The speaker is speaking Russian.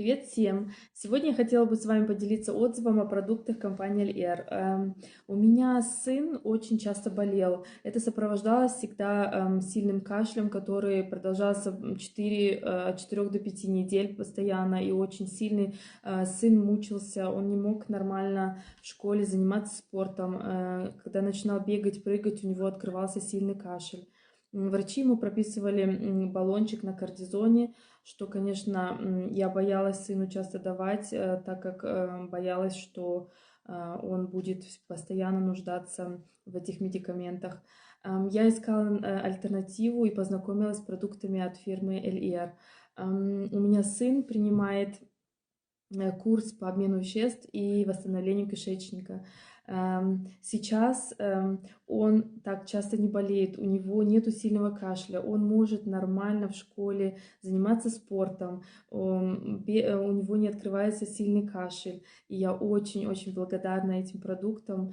Привет всем! Сегодня я хотела бы с вами поделиться отзывом о продуктах компании Альер. У меня сын очень часто болел. Это сопровождалось всегда сильным кашлем, который продолжался от 4 до 5 недель постоянно и очень сильный. Сын мучился, он не мог нормально в школе заниматься спортом. Когда начинал бегать, прыгать, у него открывался сильный кашель. Врачи ему прописывали баллончик на кортизоне, что, конечно, я боялась сыну часто давать, так как боялась, что он будет постоянно нуждаться в этих медикаментах. Я искала альтернативу и познакомилась с продуктами от фирмы LR. У меня сын принимает курс по обмену веществ и восстановлению кишечника. Сейчас он так часто не болеет, у него нету сильного кашля, он может нормально в школе заниматься спортом, у него не открывается сильный кашель. И я очень-очень благодарна этим продуктам.